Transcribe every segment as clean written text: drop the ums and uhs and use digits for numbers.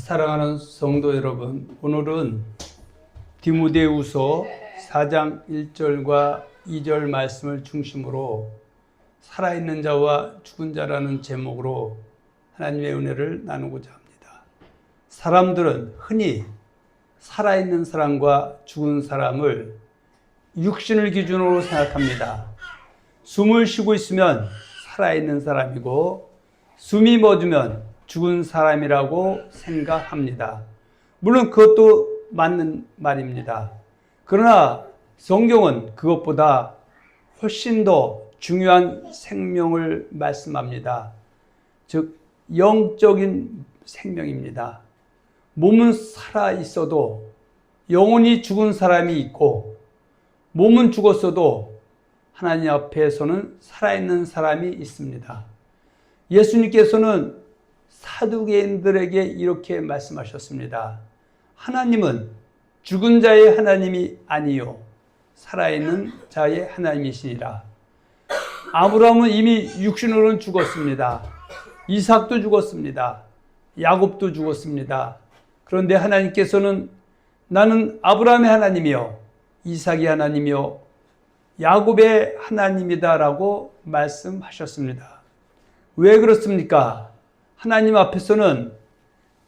사랑하는 성도 여러분, 오늘은 디모데후서 4장 1절과 2절 말씀을 중심으로 살아있는 자와 죽은 자라는 제목으로 하나님의 은혜를 나누고자 합니다. 사람들은 흔히 살아있는 사람과 죽은 사람을 육신을 기준으로 생각합니다. 숨을 쉬고 있으면 살아있는 사람이고 숨이 멎으면 죽은 사람이라고 생각합니다. 물론 그것도 맞는 말입니다. 그러나 성경은 그것보다 훨씬 더 중요한 생명을 말씀합니다. 즉 영적인 생명입니다. 몸은 살아 있어도 영혼이 죽은 사람이 있고, 몸은 죽었어도 하나님 앞에서는 살아있는 사람이 있습니다. 예수님께서는 사두개인들에게 이렇게 말씀하셨습니다. 하나님은 죽은 자의 하나님이 아니요 살아있는 자의 하나님이시니라. 아브라함은 이미 육신으로는 죽었습니다. 이삭도 죽었습니다. 야곱도 죽었습니다. 그런데 하나님께서는 나는 아브라함의 하나님이요 이삭의 하나님이요 야곱의 하나님이다라고 말씀하셨습니다. 왜 그렇습니까? 하나님 앞에서는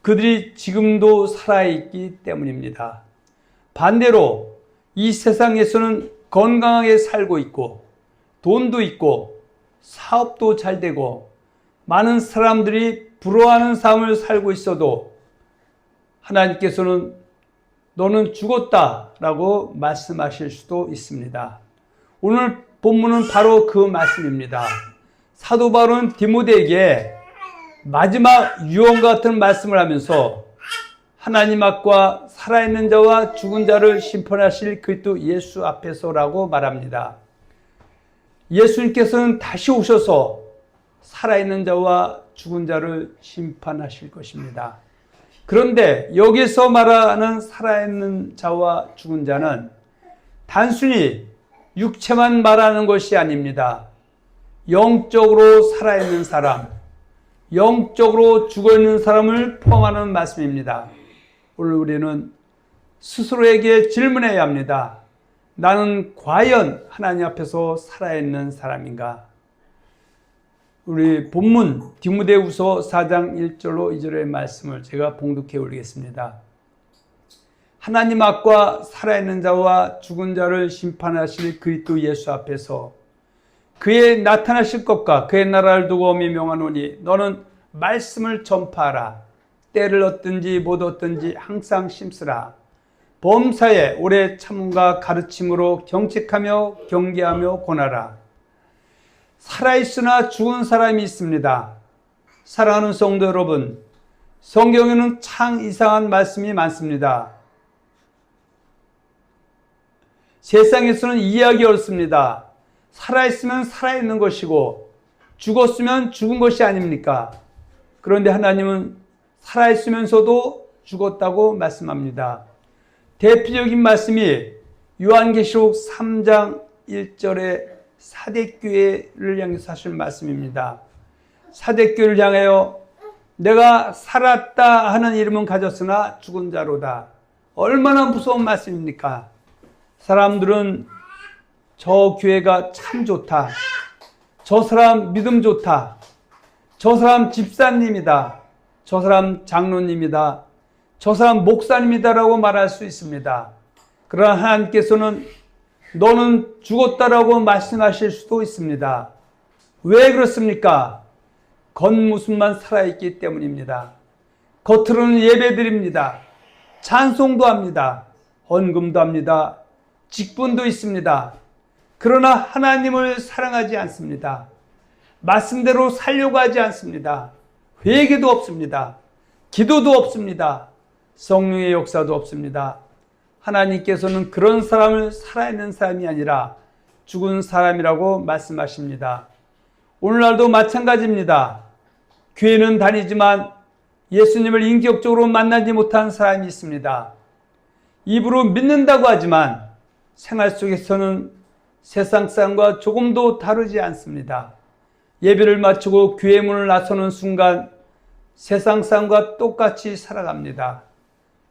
그들이 지금도 살아있기 때문입니다. 반대로 이 세상에서는 건강하게 살고 있고 돈도 있고 사업도 잘 되고 많은 사람들이 부러워하는 삶을 살고 있어도 하나님께서는 너는 죽었다라고 말씀하실 수도 있습니다. 오늘 본문은 바로 그 말씀입니다. 사도 바울은 디모데에게 마지막 유언과 같은 말씀을 하면서 하나님 앞과 살아있는 자와 죽은 자를 심판하실 그리스도 예수 앞에서라고 말합니다. 예수님께서는 다시 오셔서 살아있는 자와 죽은 자를 심판하실 것입니다. 그런데 여기서 말하는 살아있는 자와 죽은 자는 단순히 육체만 말하는 것이 아닙니다. 영적으로 살아있는 사람, 영적으로 죽어있는 사람을 포함하는 말씀입니다. 오늘 우리는 스스로에게 질문해야 합니다. 나는 과연 하나님 앞에서 살아있는 사람인가? 우리 본문 디모데후서 4장 1절로 2절의 말씀을 제가 봉독해 올리겠습니다. 하나님 앞과 살아있는 자와 죽은 자를 심판하실 그리스도 예수 앞에서 그의 나타나실 것과 그의 나라를 두고 명하노니 너는 말씀을 전파하라. 때를 얻든지 못 얻든지 항상 심쓰라. 범사에 오래 참음과 가르침으로 경책하며 경계하며 권하라. 살아있으나 죽은 사람이 있습니다. 사랑하는 성도 여러분, 성경에는 참 이상한 말씀이 많습니다. 세상에서는 이해하기 어렵습니다. 살아있으면 살아있는 것이고 죽었으면 죽은 것이 아닙니까? 그런데 하나님은 살아있으면서도 죽었다고 말씀합니다. 대표적인 말씀이 요한계시록 3장 1절의 사대교회를 향해서 하실 말씀입니다. 사대교회를 향하여 내가 살았다 하는 이름은 가졌으나 죽은 자로다. 얼마나 무서운 말씀입니까? 사람들은 저 교회가 참 좋다. 저 사람 믿음 좋다. 저 사람 집사님이다. 저 사람 장로님이다. 저 사람 목사님이다라고 말할 수 있습니다. 그러나 하나님께서는 너는 죽었다라고 말씀하실 수도 있습니다. 왜 그렇습니까? 겉모습만 살아있기 때문입니다. 겉으로는 예배드립니다. 찬송도 합니다. 헌금도 합니다. 직분도 있습니다. 그러나 하나님을 사랑하지 않습니다. 말씀대로 살려고 하지 않습니다. 회개도 없습니다. 기도도 없습니다. 성령의 역사도 없습니다. 하나님께서는 그런 사람을 살아있는 사람이 아니라 죽은 사람이라고 말씀하십니다. 오늘날도 마찬가지입니다. 교회는 다니지만 예수님을 인격적으로 만나지 못한 사람이 있습니다. 입으로 믿는다고 하지만 생활 속에서는 세상 사람과 조금도 다르지 않습니다. 예배를 마치고 교회 문을 나서는 순간 세상 사람과 똑같이 살아갑니다.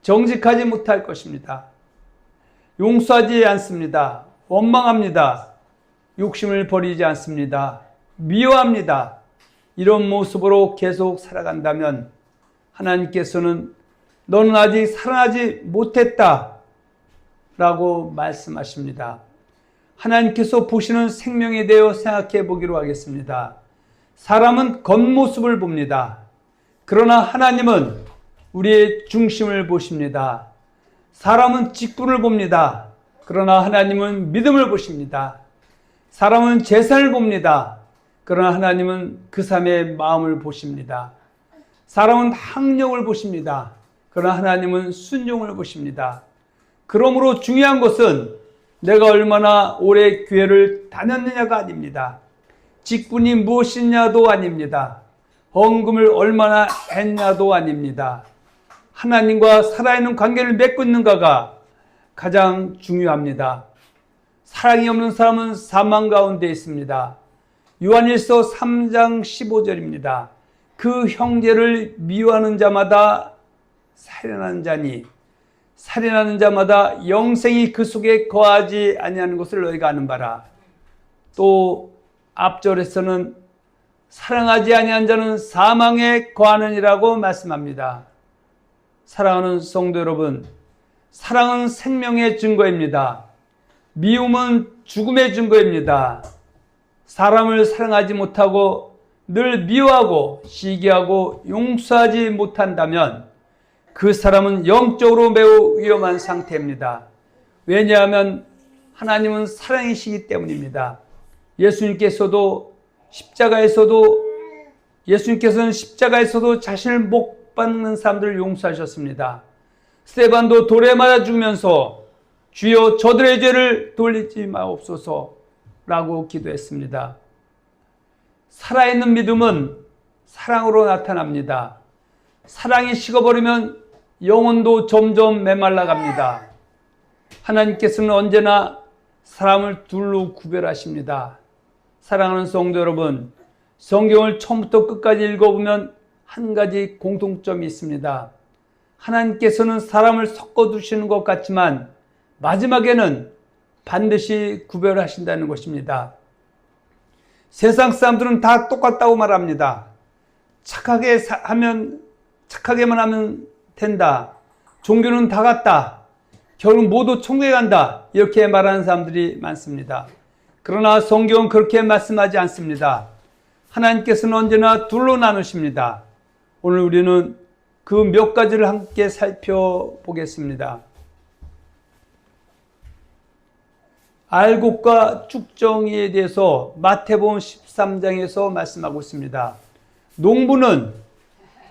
정직하지 못할 것입니다. 용서하지 않습니다. 원망합니다. 욕심을 버리지 않습니다. 미워합니다. 이런 모습으로 계속 살아간다면 하나님께서는 너는 아직 살아나지 못했다 라고 말씀하십니다. 하나님께서 보시는 생명에 대해 생각해 보기로 하겠습니다. 사람은 겉모습을 봅니다. 그러나 하나님은 우리의 중심을 보십니다. 사람은 직분을 봅니다. 그러나 하나님은 믿음을 보십니다. 사람은 재산을 봅니다. 그러나 하나님은 그 사람의 마음을 보십니다. 사람은 학력을 보십니다. 그러나 하나님은 순종을 보십니다. 그러므로 중요한 것은 내가 얼마나 오래 교회를 다녔느냐가 아닙니다. 직분이 무엇이냐도 아닙니다. 헌금을 얼마나 했냐도 아닙니다. 하나님과 살아있는 관계를 맺고 있는가가 가장 중요합니다. 사랑이 없는 사람은 사망 가운데 있습니다. 요한일서 3장 15절입니다. 그 형제를 미워하는 자마다 살인하는 자니 살인하는 자마다 영생이 그 속에 거하지 아니하는 것을 너희가 아는 바라. 또 앞절에서는 사랑하지 아니한 자는 사망에 거하느니라고 말씀합니다. 사랑하는 성도 여러분, 사랑은 생명의 증거입니다. 미움은 죽음의 증거입니다. 사람을 사랑하지 못하고 늘 미워하고 시기하고 용서하지 못한다면 그 사람은 영적으로 매우 위험한 상태입니다. 왜냐하면 하나님은 사랑이시기 때문입니다. 예수님께서는 십자가에서도 자신을 못 박는 사람들을 용서하셨습니다. 스데반도 돌에 맞아 죽으면서 주여 저들의 죄를 돌리지 마옵소서 라고 기도했습니다. 살아있는 믿음은 사랑으로 나타납니다. 사랑이 식어버리면 영혼도 점점 메말라갑니다. 하나님께서는 언제나 사람을 둘로 구별하십니다. 사랑하는 성도 여러분, 성경을 처음부터 끝까지 읽어보면 한 가지 공통점이 있습니다. 하나님께서는 사람을 섞어두시는 것 같지만 마지막에는 반드시 구별하신다는 것입니다. 세상 사람들은 다 똑같다고 말합니다. 착하게만 하면 된다. 종교는 다 같다. 결국 모두 천국에 간다. 이렇게 말하는 사람들이 많습니다. 그러나 성경은 그렇게 말씀하지 않습니다. 하나님께서는 언제나 둘로 나누십니다. 오늘 우리는 그 몇 가지를 함께 살펴보겠습니다. 알곡과 쭉정이에 대해서 마태복음 13장에서 말씀하고 있습니다. 농부는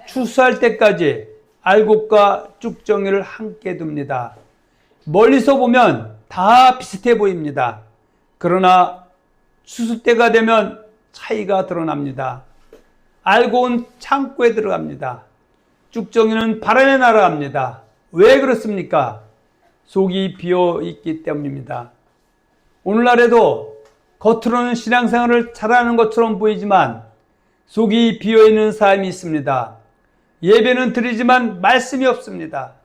추수할 때까지 알곡과 쭉정이를 함께 둡니다. 멀리서 보면 다 비슷해 보입니다. 그러나 추수 때가 되면 차이가 드러납니다. 알곡은 창고에 들어갑니다. 쭉정이는 바람에 날아갑니다. 왜 그렇습니까? 속이 비어 있기 때문입니다. 오늘날에도 겉으로는 신앙생활을 잘하는 것처럼 보이지만 속이 비어있는 사람이 있습니다. 예배는 드리지만 말씀이 없습니다.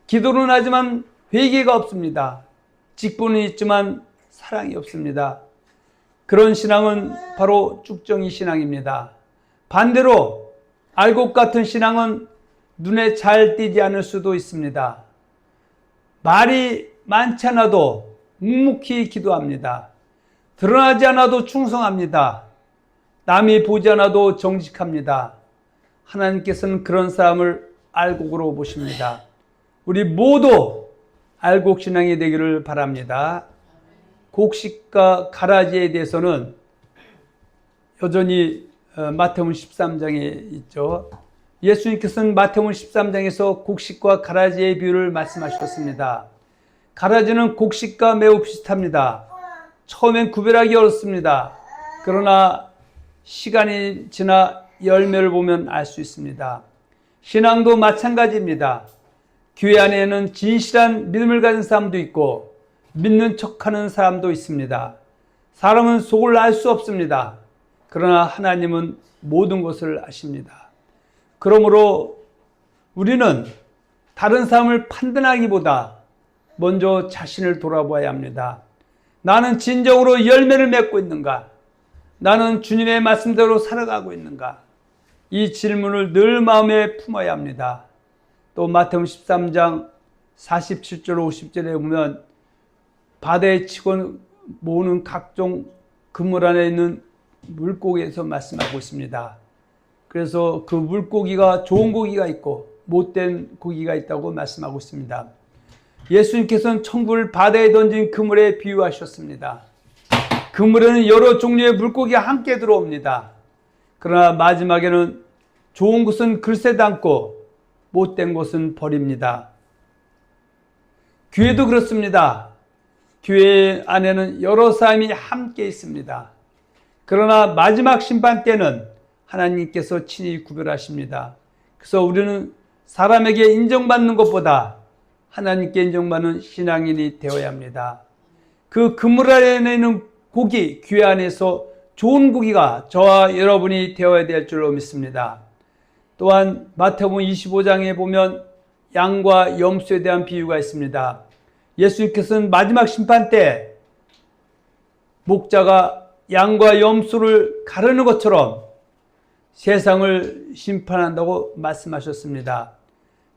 기도는 하지만 회개가 없습니다. 직분은 있지만 사랑이 없습니다. 그런 신앙은 바로 쭉정이 신앙입니다. 반대로 알곡 같은 신앙은 눈에 잘 띄지 않을 수도 있습니다. 말이 많지 않아도 묵묵히 기도합니다. 드러나지 않아도 충성합니다. 남이 보지 않아도 정직합니다. 하나님께서는 그런 사람을 알곡으로 보십니다. 우리 모두 알곡 신앙이 되기를 바랍니다. 곡식과 가라지에 대해서는 여전히 마태복음 13장에 있죠. 예수님께서는 마태복음 13장에서 곡식과 가라지의 비유를 말씀하셨습니다. 가라지는 곡식과 매우 비슷합니다. 처음엔 구별하기 어렵습니다. 그러나 시간이 지나 열매를 보면 알 수 있습니다. 신앙도 마찬가지입니다. 교회 안에는 진실한 믿음을 가진 사람도 있고 믿는 척하는 사람도 있습니다. 사람은 속을 알 수 없습니다. 그러나 하나님은 모든 것을 아십니다. 그러므로 우리는 다른 사람을 판단하기보다 먼저 자신을 돌아봐야 합니다. 나는 진정으로 열매를 맺고 있는가? 나는 주님의 말씀대로 살아가고 있는가? 이 질문을 늘 마음에 품어야 합니다. 또 마태복음 13장 47절 50절에 보면 바다에 치고 모으는 각종 그물 안에 있는 물고기에서 말씀하고 있습니다. 그래서 그 물고기가 좋은 고기가 있고 못된 고기가 있다고 말씀하고 있습니다. 예수님께서는 천국을 바다에 던진 그물에 비유하셨습니다. 그물에는 여러 종류의 물고기가 함께 들어옵니다. 그러나 마지막에는 좋은 것은 글쎄 담고 못된 것은 버립니다. 교회도 그렇습니다. 교회 안에는 여러 사람이 함께 있습니다. 그러나 마지막 심판 때는 하나님께서 친히 구별하십니다. 그래서 우리는 사람에게 인정받는 것보다 하나님께 인정받는 신앙인이 되어야 합니다. 그 그물 안에 있는 고기, 교회 안에서 좋은 고기가 저와 여러분이 되어야 될 줄로 믿습니다. 또한 마태복음 25장에 보면 양과 염소에 대한 비유가 있습니다. 예수님께서는 마지막 심판 때 목자가 양과 염소를 가르는 것처럼 세상을 심판한다고 말씀하셨습니다.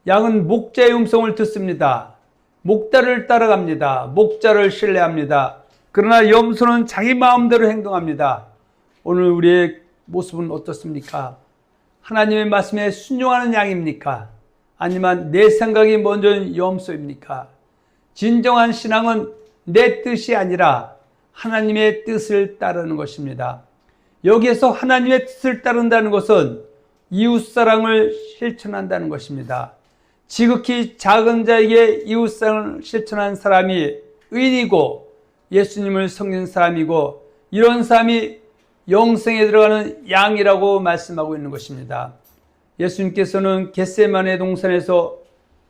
양은 목자의 음성을 듣습니다. 목자를 따라갑니다. 목자를 신뢰합니다. 그러나 염소는 자기 마음대로 행동합니다. 오늘 우리의 모습은 어떻습니까? 하나님의 말씀에 순종하는 양입니까? 아니면 내 생각이 먼저 염소입니까? 진정한 신앙은 내 뜻이 아니라 하나님의 뜻을 따르는 것입니다. 여기에서 하나님의 뜻을 따른다는 것은 이웃사랑을 실천한다는 것입니다. 지극히 작은 자에게 이웃사랑을 실천한 사람이 의인이고 예수님을 섬긴 사람이고 이런 사람이 영생에 들어가는 양이라고 말씀하고 있는 것입니다. 예수님께서는 겟세마네 동산에서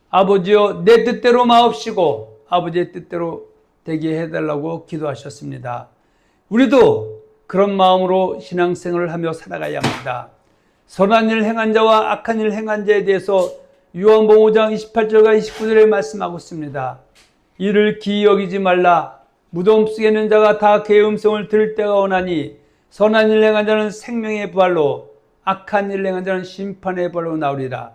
아버지여 내 뜻대로 마옵시고 아버지의 뜻대로 되게 해달라고 기도하셨습니다. 우리도 그런 마음으로 신앙생활을 하며 살아가야 합니다. 선한 일 행한 자와 악한 일 행한 자에 대해서 요한복음 5장 28절과 29절에 말씀하고 있습니다. 이를 기이 여기지 말라. 무덤 속에 있는 자가 다 그의 음성을 들을 때가 오나니 선한 일 행한 자는 생명의 부활로 악한 일 행한 자는 심판의 부활로 나오리라.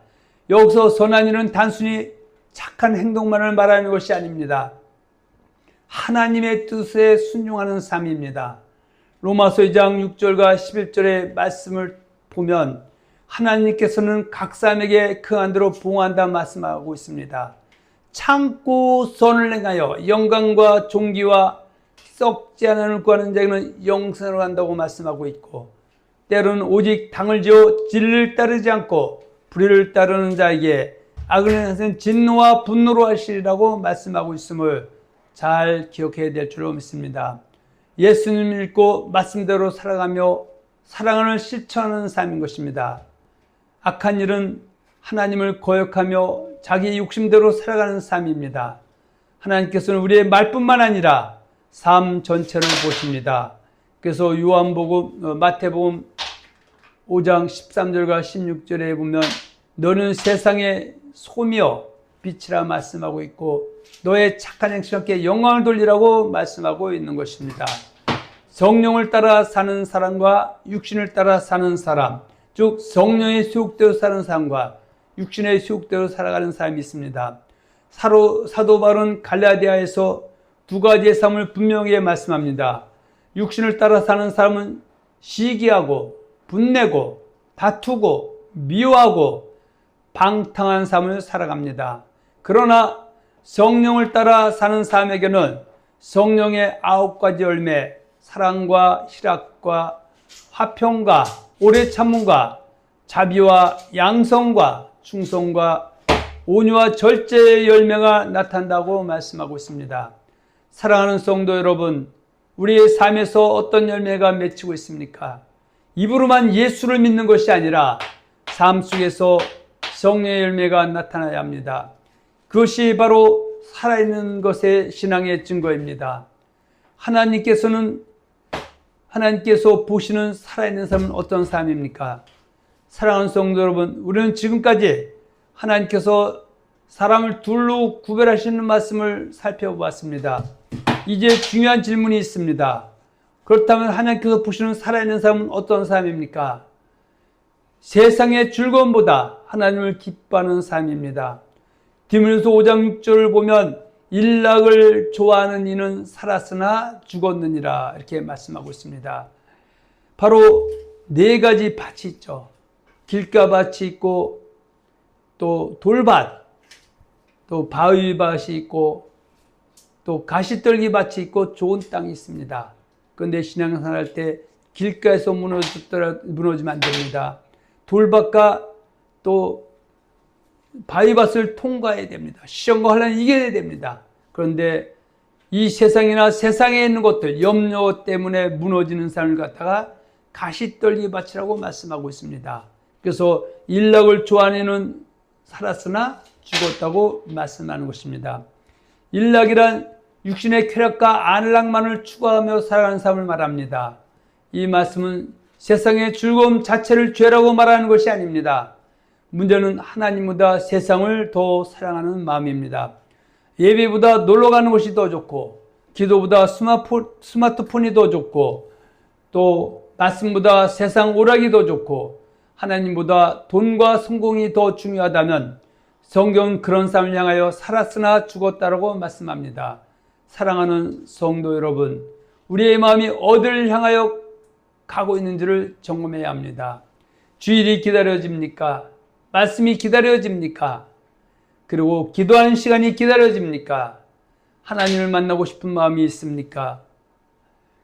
여기서 선한 일은 단순히 착한 행동만을 말하는 것이 아닙니다. 하나님의 뜻에 순종하는 삶입니다. 로마서 2장 6절과 11절의 말씀을 보면 하나님께서는 각 사람에게 그 안대로 보응한다 말씀하고 있습니다. 참고 선을 행하여 영광과 존귀와 썩지 않은 구하는 자에게는 영생을 한다고 말씀하고 있고 때로는 오직 당을 지어 진리를 따르지 않고 불의를 따르는 자에게 악을 행하는 진노와 분노로 하시리라고 말씀하고 있음을 잘 기억해야 될 줄로 믿습니다. 예수님 믿고 말씀대로 살아가며 사랑을 실천하는 삶인 것입니다. 악한 일은 하나님을 거역하며 자기 욕심대로 살아가는 삶입니다. 하나님께서는 우리의 말뿐만 아니라 삶 전체를 보십니다. 그래서 마태복음 5장 13절과 16절에 보면 너는 세상의 소며 빛이라 말씀하고 있고 너의 착한 행실에 영광을 돌리라고 말씀하고 있는 것입니다. 성령을 따라 사는 사람과 육신을 따라 사는 사람, 즉 성령의 수욕대로 사는 사람과 육신의 수욕대로 살아가는 사람이 있습니다. 사도 바울은 갈라디아에서 두 가지의 삶을 분명히 말씀합니다. 육신을 따라 사는 사람은 시기하고 분내고 다투고 미워하고 방탕한 삶을 살아갑니다. 그러나 성령을 따라 사는 사람에게는 성령의 9가지 열매, 사랑과 희락과 화평과 오래 참음과 자비와 양성과 충성과 온유와 절제의 열매가 나타난다고 말씀하고 있습니다. 사랑하는 성도 여러분, 우리의 삶에서 어떤 열매가 맺히고 있습니까? 입으로만 예수를 믿는 것이 아니라 삶 속에서 성령의 열매가 나타나야 합니다. 그것이 바로 살아있는 것의 신앙의 증거입니다. 하나님께서 보시는 살아있는 삶은 어떤 삶입니까? 사랑하는 성도 여러분, 우리는 지금까지 하나님께서 사람을 둘로 구별하시는 말씀을 살펴보았습니다. 이제 중요한 질문이 있습니다. 그렇다면 하나님께서 보시는 살아있는 사람은 어떤 사람입니까? 세상의 즐거움보다 하나님을 기뻐하는 사람입니다. 디모데후서 5장 6절을 보면 일락을 좋아하는 이는 살았으나 죽었느니라 이렇게 말씀하고 있습니다. 바로 네 가지 밭이 있죠. 길가밭이 있고 또 돌밭, 또 바위밭이 있고 또 가시떨기밭이 있고 좋은 땅이 있습니다. 그런데 신앙생활 할 때 길가에서 무너지면 안 됩니다. 돌밭과 또 바위밭을 통과해야 됩니다. 시험과 환난을 이겨야 됩니다. 그런데 이 세상이나 세상에 있는 것들, 염려 때문에 무너지는 삶을 갖다가 가시떨기밭이라고 말씀하고 있습니다. 그래서 일락을 좋아하는 살았으나 죽었다고 말씀하는 것입니다. 일락이란 육신의 쾌락과 안락만을 추구하며 살아가는 삶을 말합니다. 이 말씀은 세상의 즐거움 자체를 죄라고 말하는 것이 아닙니다. 문제는 하나님보다 세상을 더 사랑하는 마음입니다. 예배보다 놀러 가는 것이 더 좋고, 기도보다 스마트폰이 더 좋고, 또 말씀보다 세상 오락이 더 좋고, 하나님보다 돈과 성공이 더 중요하다면 성경은 그런 삶을 향하여 살았으나 죽었다라고 말씀합니다. 사랑하는 성도 여러분, 우리의 마음이 어디를 향하여 가고 있는지를 점검해야 합니다. 주일이 기다려집니까? 말씀이 기다려집니까? 그리고 기도하는 시간이 기다려집니까? 하나님을 만나고 싶은 마음이 있습니까?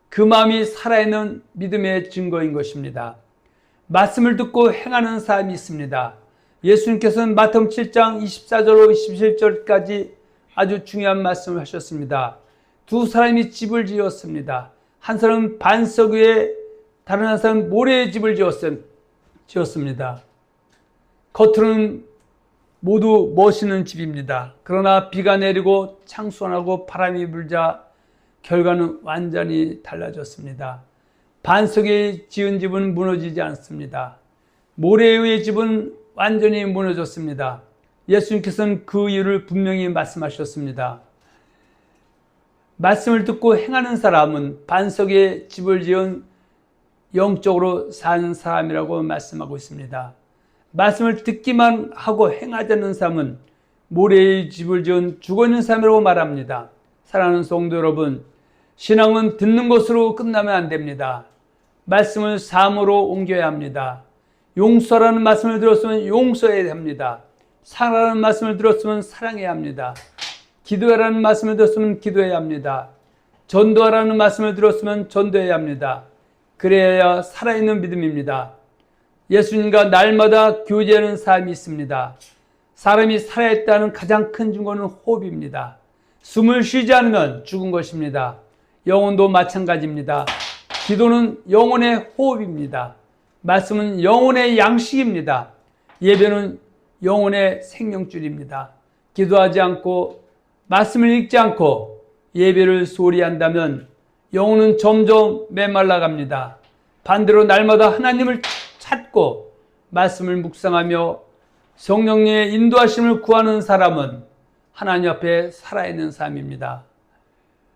그 마음이 살아있는 믿음의 증거인 것입니다. 말씀을 듣고 행하는 사람이 있습니다. 예수님께서는 마태복음 7장 24절로 27절까지 아주 중요한 말씀을 하셨습니다. 두 사람이 집을 지었습니다. 한 사람은 반석 위에, 다른 한 사람은 모래의 집을 지었습니다. 겉으로는 모두 멋있는 집입니다. 그러나 비가 내리고 창수하고 바람이 불자 결과는 완전히 달라졌습니다. 반석에 지은 집은 무너지지 않습니다. 모래에 의해 집은 완전히 무너졌습니다. 예수님께서는 그 이유를 분명히 말씀하셨습니다. 말씀을 듣고 행하는 사람은 반석에 집을 지은 영적으로 사는 사람이라고 말씀하고 있습니다. 말씀을 듣기만 하고 행하지 않는 사람은 모래에 집을 지은 죽어있는 사람이라고 말합니다. 사랑하는 성도 여러분, 신앙은 듣는 것으로 끝나면 안 됩니다. 말씀을 삶으로 옮겨야 합니다. 용서라는 말씀을 들었으면 용서해야 합니다. 사랑하는 말씀을 들었으면 사랑해야 합니다. 기도하라는 말씀을 들었으면 기도해야 합니다. 전도하라는 말씀을 들었으면 전도해야 합니다. 그래야 살아있는 믿음입니다. 예수님과 날마다 교제하는 삶이 있습니다. 사람이 살아있다는 가장 큰 증거는 호흡입니다. 숨을 쉬지 않으면 죽은 것입니다. 영혼도 마찬가지입니다. 기도는 영혼의 호흡입니다. 말씀은 영혼의 양식입니다. 예배는 영혼의 생명줄입니다. 기도하지 않고 말씀을 읽지 않고 예배를 소홀히 한다면 영혼은 점점 메말라갑니다. 반대로 날마다 하나님을 찾고 말씀을 묵상하며 성령님의 인도하심을 구하는 사람은 하나님 앞에 살아있는 삶입니다.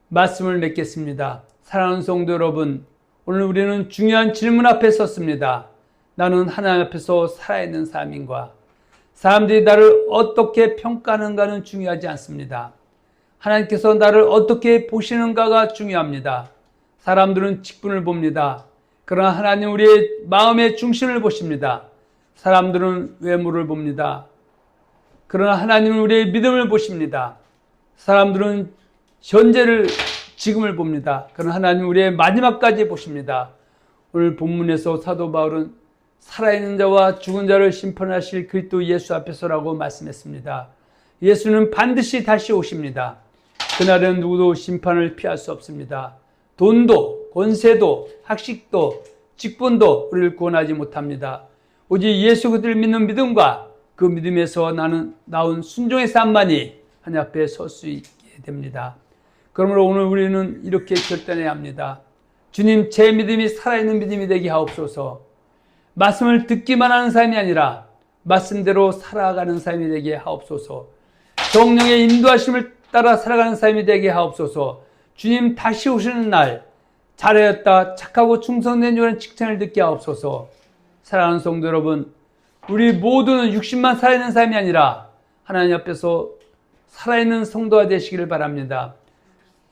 말씀을 맺겠습니다. 사랑하는 성도 여러분, 오늘 우리는 중요한 질문 앞에 섰습니다. 나는 하나님 앞에서 살아있는 삶인가? 사람들이 나를 어떻게 평가하는가는 중요하지 않습니다. 하나님께서 나를 어떻게 보시는가가 중요합니다. 사람들은 직분을 봅니다. 그러나 하나님 우리의 마음의 중심을 보십니다. 사람들은 외모를 봅니다. 그러나 하나님은 우리의 믿음을 보십니다. 사람들은 현재를, 지금을 봅니다. 그러나 하나님 우리의 마지막까지 보십니다. 오늘 본문에서 사도 바울은 살아있는 자와 죽은 자를 심판하실 그리스도 예수 앞에서라고 말씀했습니다. 예수는 반드시 다시 오십니다. 그날은 누구도 심판을 피할 수 없습니다. 돈도, 권세도, 학식도, 직분도 우리를 구원하지 못합니다. 오직 예수 그리스도를 믿는 믿음과 그 믿음에서 나온 순종의 삶만이 하나님 앞에 설 수 있게 됩니다. 그러므로 오늘 우리는 이렇게 결단해야 합니다. 주님, 제 믿음이 살아있는 믿음이 되게 하옵소서. 말씀을 듣기만 하는 삶이 아니라 말씀대로 살아가는 삶이 되게 하옵소서. 성령의 인도하심을 따라 살아가는 삶이 되게 하옵소서. 주님 다시 오시는 날 잘하였다 착하고 충성된 요한 칭찬을 듣게 하옵소서. 사랑하는 성도 여러분, 우리 모두는 육신만 살아있는 삶이 아니라 하나님 앞에서 살아있는 성도가 되시기를 바랍니다.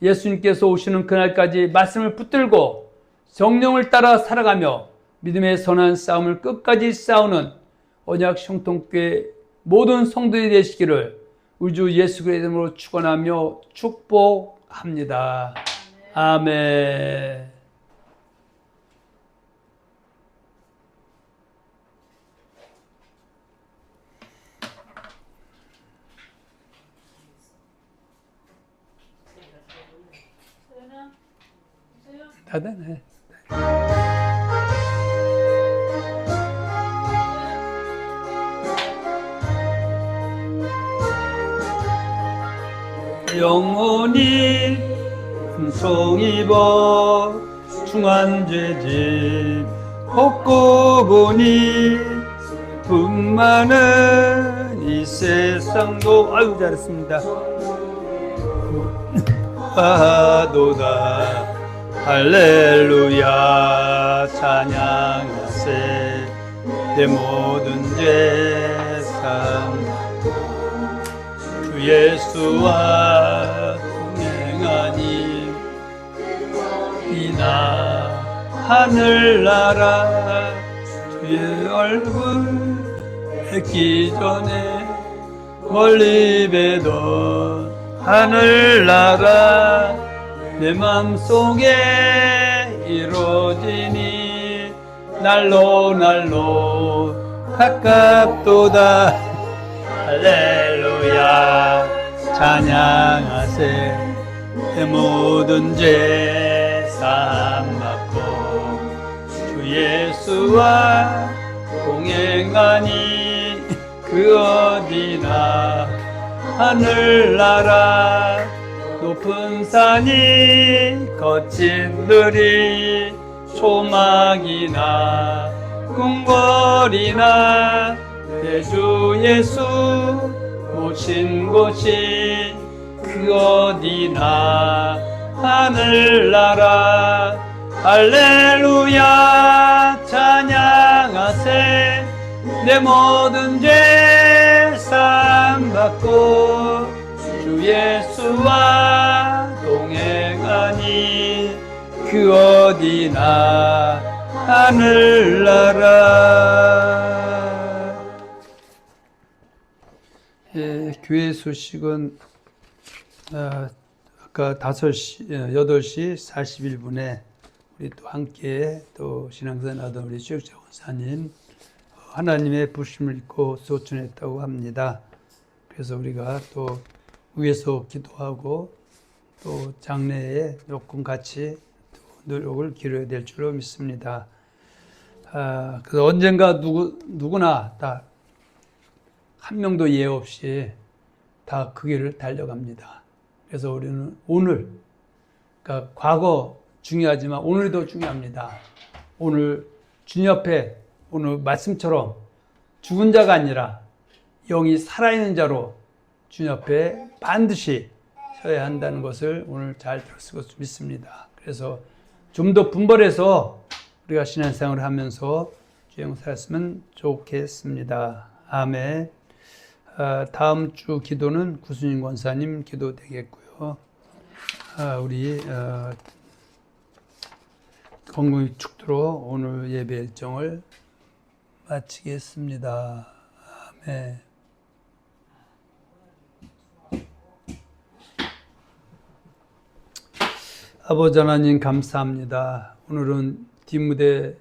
예수님께서 오시는 그날까지 말씀을 붙들고 성령을 따라 살아가며 믿음의 선한 싸움을 끝까지 싸우는 언약 형통교회 모든 성도들이 되시기를 우리 주 예수 그리스도의 이름으로 축원하며 축복합니다. 아멘. 다 되네. 영혼이 흠송 입어 중환죄짐 벗고 보니 분 많은 이 세상도 아유 잘했습니다. 하도다 할렐루야 찬양하세 내 모든 죄상 주 예수와 동행하니 이나 하늘나라 주의 얼굴 뵙기 전에 멀리 뵈던 하늘나라 내 맘속에 이루어지니 날로 날로 가깝도다 할렐루야 찬양하세 내 모든 죄 사함받고 주 예수와 동행하니 그 어디나 하늘나라 높은 산이 거친 들이 초막이나 궁궐이나 내 주 예수 오신 곳이 그 어디나 하늘나라 할렐루야 찬양하세 내 모든 죄 사함받고 주 예수와 동행하니 그 어디나 하늘나라. 예, 교회 소식은 아까 8시 41분에 우리 또 함께 또 신앙생활 하던 우리 최혁자 원사님 하나님의 부심을 입고 소천했다고 합니다. 그래서 우리가 또 위에서 기도하고 또 장래에 조금 같이 또 노력을 기울여야 될 줄로 믿습니다. 그래서 언젠가 누구나 다 한 명도 예외 없이 다 그 길을 달려갑니다. 그래서 우리는 오늘, 그러니까 과거 중요하지만 오늘이 더 중요합니다. 오늘 주님 앞에 오늘 말씀처럼 죽은 자가 아니라 영이 살아있는 자로 주님 앞에 반드시 서야 한다는 것을 오늘 잘 들었을 것을 믿습니다. 그래서 좀 더 분발해서 우리가 신앙생활을 하면서 주행 살았으면 좋겠습니다. 아멘. 다음 주 기도는 구순인 권사님 기도 되겠고요. 우리 건강의 축도로 오늘 예배 일정을 마치겠습니다. 아멘. 아버지 하나님 감사합니다. 오늘은 디모데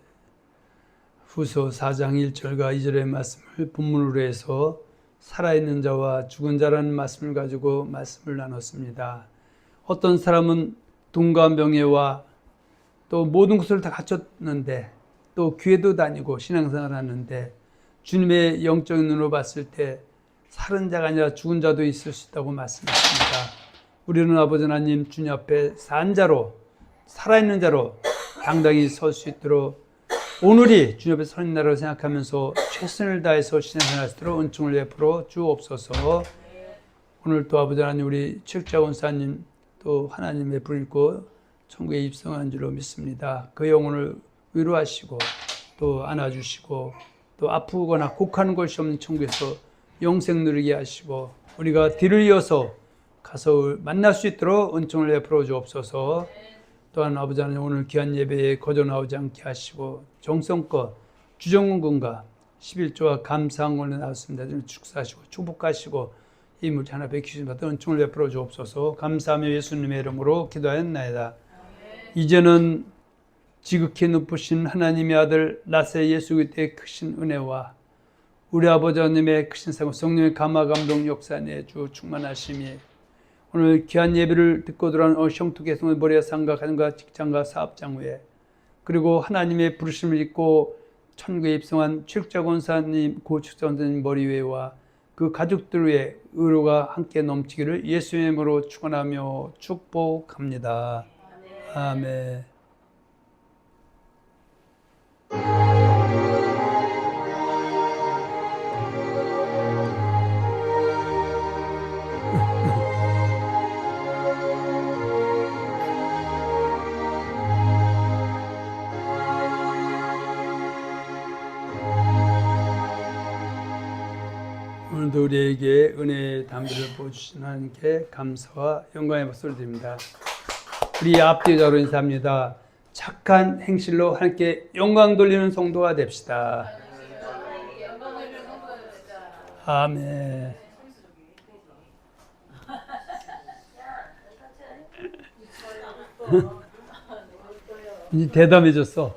후서 4장 1절과 2절의 말씀을 본문으로 해서 살아있는 자와 죽은 자라는 말씀을 가지고 말씀을 나눴습니다. 어떤 사람은 돈과 명예와 또 모든 것을 다 갖췄는데 또 교회도 다니고 신앙생활을 하는데 주님의 영적인 눈으로 봤을 때 살은 자가 아니라 죽은 자도 있을 수 있다고 말씀하십니다. 우리는 아버지 하나님 주님 앞에 산 자로 살아있는 자로 당당히 설 수 있도록 오늘이 주님 앞에 서는 날을 생각하면서 최선을 다해서 신앙생활할 수 있도록 은총을 베풀어 주옵소서. 오늘 또 아버지 하나님 우리 최욱자 원사님 또 하나님의 불을 입고 천국에 입성한 줄로 믿습니다. 그 영혼을 위로하시고 또 안아주시고 또 아프거나 곡하는 것이 없는 천국에서 영생 누리게 하시고 우리가 뒤를 이어서 가서 만날 수 있도록 은총을 베풀어 주옵소서. 또한 아버지 하나님 오늘 귀한 예배에 거저 나오지 않게 하시고 정성껏 주정훈 군과 11조와 감사한 걸로 나왔습니다. 축사하시고 축복하시고 이 물질 하나 베끼시는 받은 은총을 베풀어 주옵소서. 감사하며 예수님의 이름으로 기도하였나이다. 이제는 지극히 높으신 하나님의 아들 나세 예수 그리스도의 크신 은혜와 우리 아버지 하나님의 크신 사랑 성령의 감화 감동 역사 내주 충만하심이 오늘 귀한 예배를 듣고 들어온 형투계성의 머리와 상가 가정과 직장과 사업장 후에 그리고 하나님의 부르심을 입고 천국에 입성한 최욱자 권사님 고 최욱자 권사님 머리 위에와 그 가족들 위에 의로가 함께 넘치기를 예수의 이름으로 축원하며 축복합니다. 아멘. 오늘도 우리에게 은혜의 담비를 보여주신 하나님께 감사와 영광의 박수를 드립니다. 우리 앞뒤자로 인사합니다. 착한 행실로 하나님께 영광 돌리는 성도가 됩시다. 아멘. 이제 대담해졌어.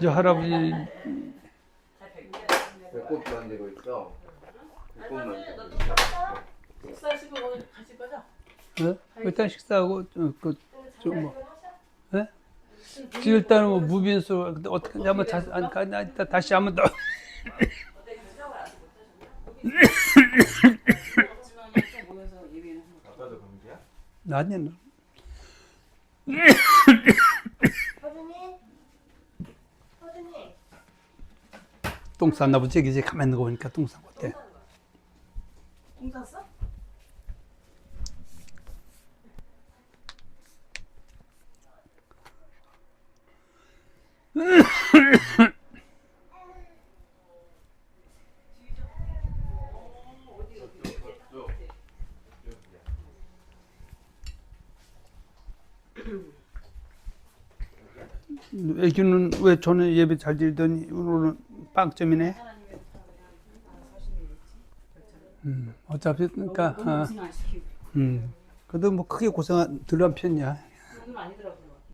저 할아버지 배꼽 만들고 있어. 배꼽만. 식사하시고 오늘 가실 거죠? 네? 일단 식사하고 일단은 뭐 무빈수 어떻게 한번 다시 한번 더. 아빠도 감기야? 아니야. 허준이 똥 쌌나 보지? 이제 가만히 누워 보니까 똥 싼 것 같아. 공 샀어? 애기는 왜 전에 예배 잘 드리더니 오늘은 빵점이네. 어차피 그러니까 그래도 뭐 크게 고생 덜한 편이야. 돈 많이 들었구나.